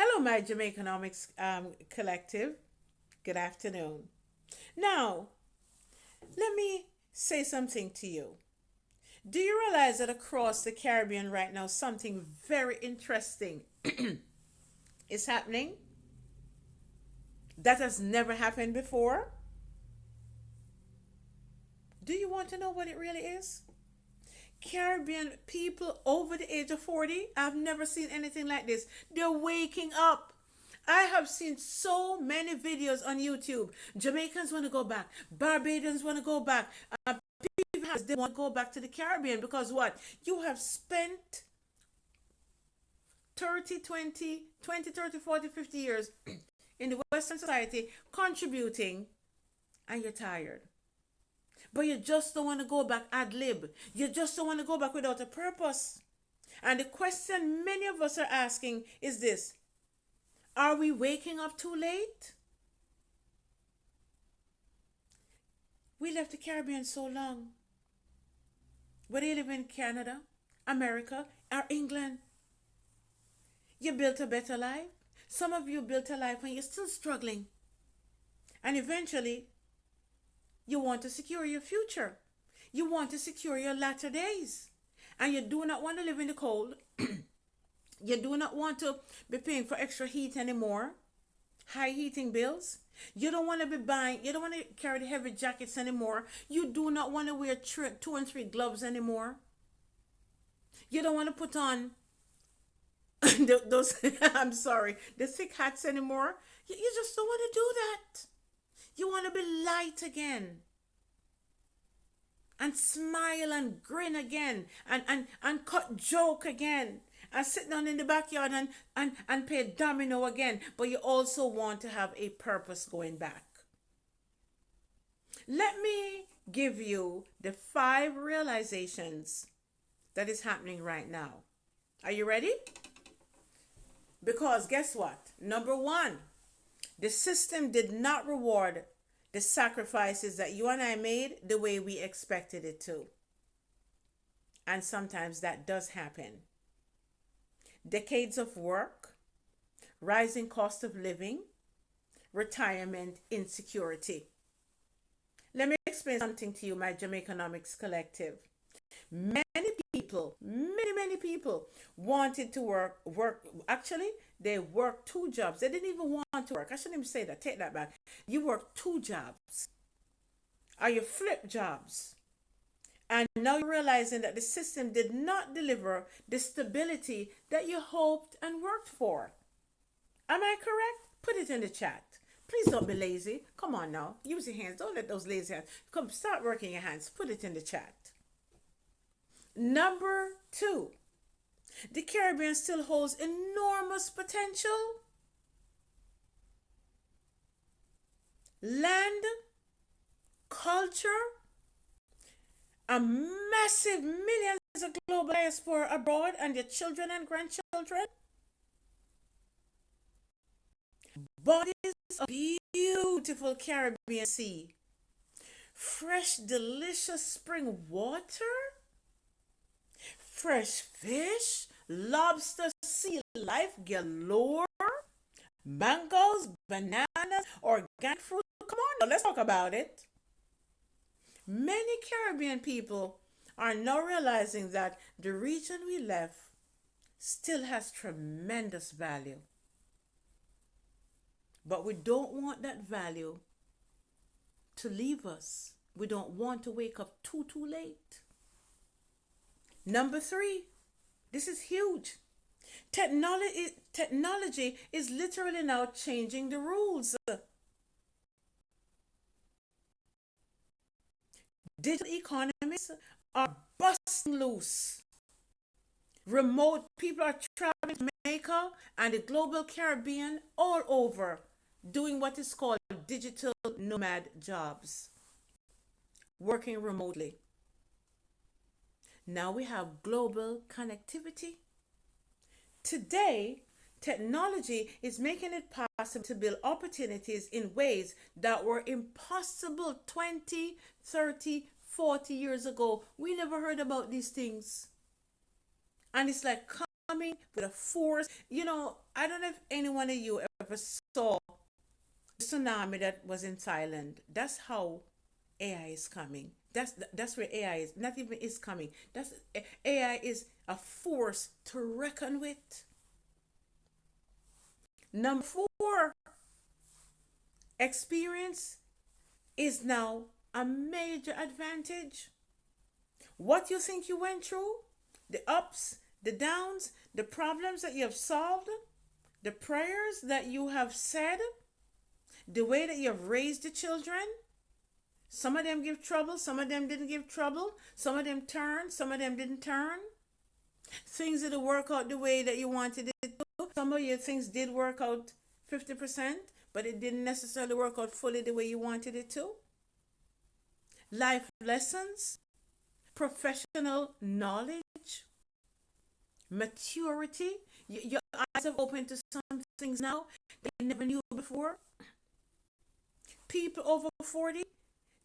Hello, my Jamaicanomics collective. Good afternoon. Now, let me say something to you. Do you realize that across the Caribbean right now, something very interesting is happening that has never happened before? Do you want to know what it really is? Caribbean people over the age of 40, I've never seen anything like this. They're waking up. I have seen so many videos on YouTube. Jamaicans want to go back. Barbadians want to go back. They want to go back to the Caribbean because what? You have spent 30, 20, 20, 30, 40, 50 years in the Western society contributing and you're tired. But you just don't want to go back ad lib. You just don't want to go back without a purpose. And the question many of us are asking is this: are we waking up too late? We left the Caribbean so long. Whether you live in Canada, America, or England, you built a better life. Some of you built a life when you're still struggling. And eventually, you want to secure your future. You want to secure your latter days. And you do not want to live in the cold. You do not want to be paying for extra heat anymore. High heating bills. You don't want to be buying, you don't want to carry the heavy jackets anymore. You do not want to wear two and three gloves anymore. You don't want to put on those, I'm sorry, the thick hats anymore. You just don't want to do that. You want to be light again. And smile and grin again. And cut joke again. And sit down in the backyard and play domino again. But you also want to have a purpose going back. Let me give you the 5 realizations that is happening right now. Are you ready? Because guess what? Number 1, the system did not reward the sacrifices that you and I made the way we expected it to. And sometimes that does happen. Decades of work, rising cost of living, retirement insecurity. Let me explain something to you, my Jamaicanomics collective. Many many people wanted to actually, they worked 2 jobs. They didn't even want to work. I shouldn't even say that. Take that back. You worked 2 jobs. Or you flipped jobs. And now you're realizing that the system did not deliver the stability that you hoped and worked for. Am I correct? Put it in the chat. Please don't be lazy. Come on now. Use your hands. Don't let those lazy hands. Come, start working your hands. Put it in the chat. Number 2, the Caribbean still holds enormous potential. Land, culture, a massive millions of global diaspora abroad and your children and grandchildren. Bodies of beautiful Caribbean sea. Fresh, delicious spring water. Fresh fish, lobster, sea life galore, mangoes, bananas, organic fruit. Come on now, let's talk about it. Many Caribbean people are now realizing that the region we left still has tremendous value. But we don't want that value to leave us. We don't want to wake up too late. Number 3, this is huge. Technology is literally now changing the rules. Digital economies are busting loose. Remote people are traveling to Jamaica and the global Caribbean all over, doing what is called digital nomad jobs, working remotely. Now we have global connectivity. Today, technology is making it possible to build opportunities in ways that were impossible 20, 30, 40 years ago. We never heard about these things. And it's like coming with a force. I don't know if any one of you ever saw the tsunami that was in Thailand. That's how AI is coming. That's where AI is. Not even is coming. That's AI is a force to reckon with. Number four, experience is now a major advantage. What you think you went through, the ups, the downs, the problems that you have solved, the prayers that you have said, the way that you have raised the children. Some of them give trouble, some of them didn't give trouble, some of them turned, some of them didn't turn. Things didn't work out the way that you wanted it to. Some of your things did work out 50%, but it didn't necessarily work out fully the way you wanted it to. Life lessons, professional knowledge, maturity. Your eyes have opened to some things now that you never knew before. People over 40,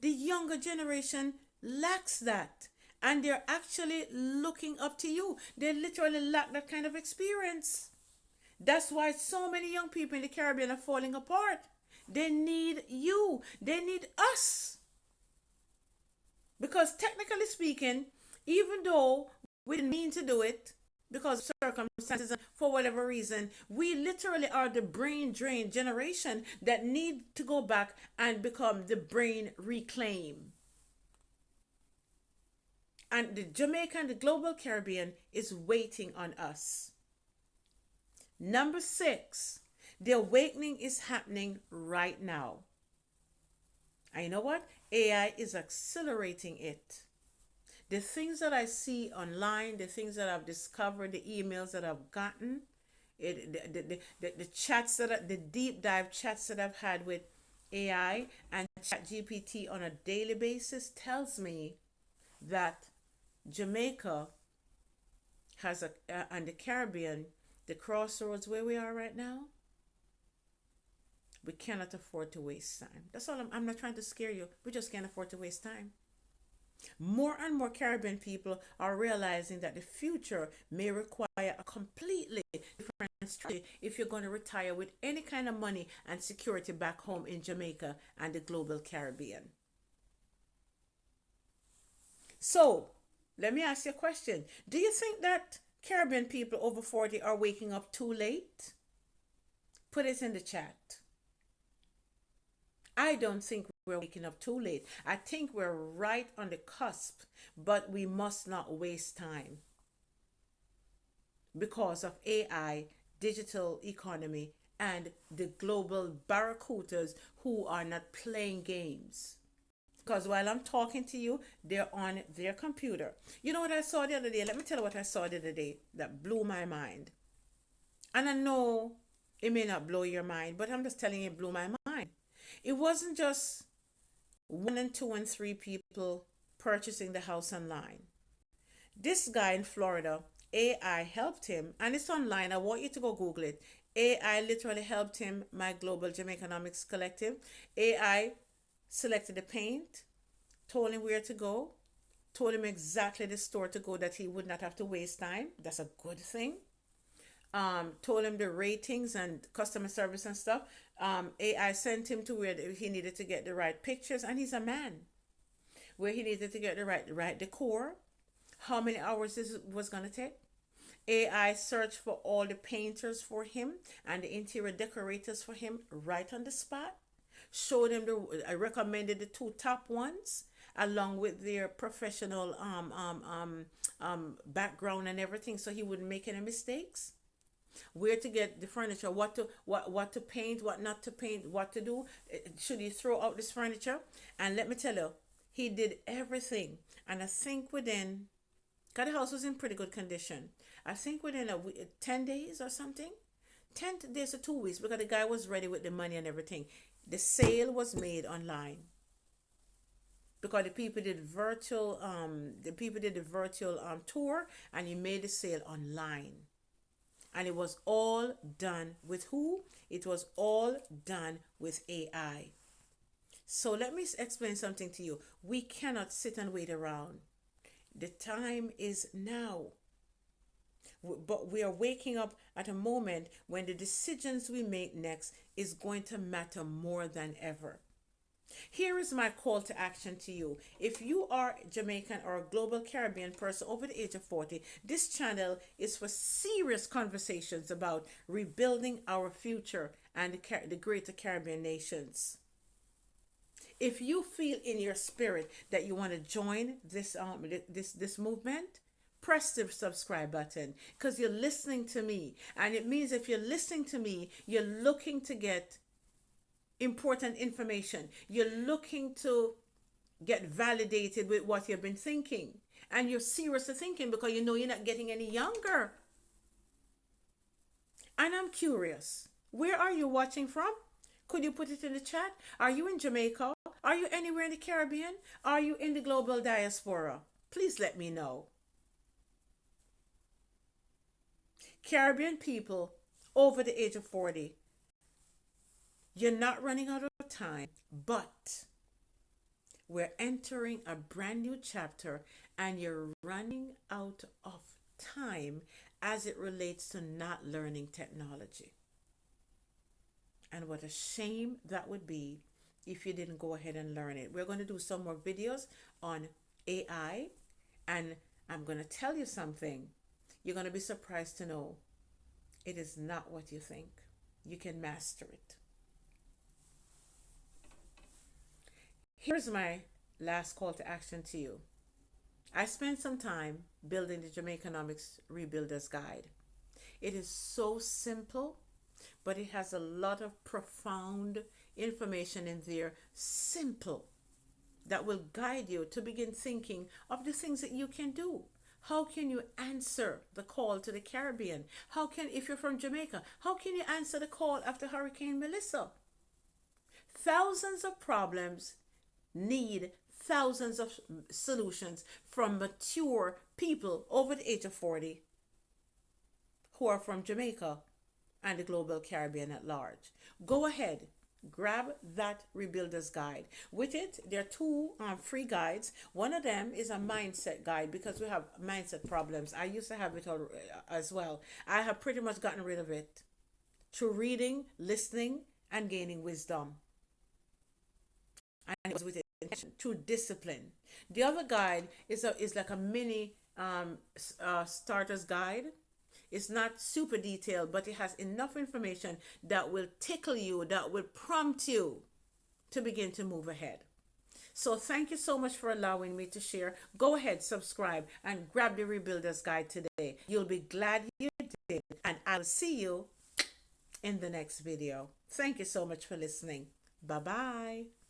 the younger generation lacks that. And they're actually looking up to you. They literally lack that kind of experience. That's why so many young people in the Caribbean are falling apart. They need you. They need us. Because technically speaking, even though we didn't mean to do it, because of circumstances and for whatever reason, we literally are the brain drain generation that need to go back and become the brain reclaim. And the Jamaica and the global Caribbean is waiting on us. Number 6, the awakening is happening right now. And you know what? AI is accelerating it. The things that I see online, the things that I've discovered, the emails that I've gotten, the chats the deep dive chats that I've had with AI and ChatGPT on a daily basis tells me that Jamaica has and the Caribbean, the crossroads where we are right now, we cannot afford to waste time. That's all. I'm not trying to scare you. We just can't afford to waste time. More and more Caribbean people are realizing that the future may require a completely different strategy if you're going to retire with any kind of money and security back home in Jamaica and the global Caribbean. So, let me ask you a question. Do you think that Caribbean people over 40 are waking up too late? Put it in the chat. I don't think we're waking up too late. I think we're right on the cusp, but we must not waste time because of AI, digital economy, and the global barracudas who are not playing games. Because while I'm talking to you, they're on their computer. You know what I saw the other day? Let me tell you what I saw the other day that blew my mind. And I know it may not blow your mind, but I'm just telling you it blew my mind. It wasn't just 1 and 2 and 3 people purchasing the house online. This guy in Florida, AI helped him, and it's online. I want you to go Google it. AI literally helped him, my Global Jamaicanomics Collective. AI selected the paint, told him where to go, told him exactly the store to go that he would not have to waste time. That's a good thing. Told him the ratings and customer service and stuff. AI sent him to where he needed to get the right pictures, and he's a man. Where he needed to get the right decor, how many hours this was going to take. AI searched for all the painters for him and the interior decorators for him right on the spot. Showed him I recommended the 2 top ones along with their professional background and everything, so he wouldn't make any mistakes. Where to get the furniture, what to paint, what not to paint, what to do. Should he throw out this furniture? And let me tell you, he did everything. And I think within, God, the house was in pretty good condition. I think within 10 days or something, 10 days or 2 weeks, because the guy was ready with the money and everything. The sale was made online because the people did virtual tour, and he made the sale online. And it was all done with who? It was all done with AI. So let me explain something to you. We cannot sit and wait around. The time is now. But we are waking up at a moment when the decisions we make next is going to matter more than ever. Here is my call to action to you. If you are Jamaican or a global Caribbean person over the age of 40, this channel is for serious conversations about rebuilding our future and the greater Caribbean nations. If you feel in your spirit that you want to join this movement, press the subscribe button, because you're listening to me. And it means if you're listening to me, you're looking to get important information. You're looking to get validated with what you've been thinking. And you're seriously thinking because you know you're not getting any younger. And I'm curious, where are you watching from? Could you put it in the chat? Are you in Jamaica? Are you anywhere in the Caribbean? Are you in the global diaspora? Please let me know. Caribbean people over the age of 40, you're not running out of time, but we're entering a brand new chapter and you're running out of time as it relates to not learning technology. And what a shame that would be if you didn't go ahead and learn it. We're going to do some more videos on AI, and I'm going to tell you something. You're going to be surprised to know it is not what you think. You can master it. Here's my last call to action to you. I spent some time building the Jamaicanomics Rebuilders Guide. It is so simple, but it has a lot of profound information in there, simple, that will guide you to begin thinking of the things that you can do. How can you answer the call to the Caribbean? How can, if you're from Jamaica, how can you answer the call after Hurricane Melissa? Thousands of problems need thousands of solutions from mature people over the age of 40 who are from Jamaica and the global Caribbean at large. Go ahead, grab that Rebuilder's Guide. With it, there are two free guides. One of them is a mindset guide because we have mindset problems. I used to have it all, as well. I have pretty much gotten rid of it through reading, listening, and gaining wisdom. And it was with it through discipline. The other guide is like a mini starter's guide. It's not super detailed, but it has enough information that will tickle you, that will prompt you to begin to move ahead. So thank you so much for allowing me to share. Go ahead, subscribe, and grab the Rebuilder's Guide today. You'll be glad you did, and I'll see you in the next video. Thank you so much for listening. Bye-bye.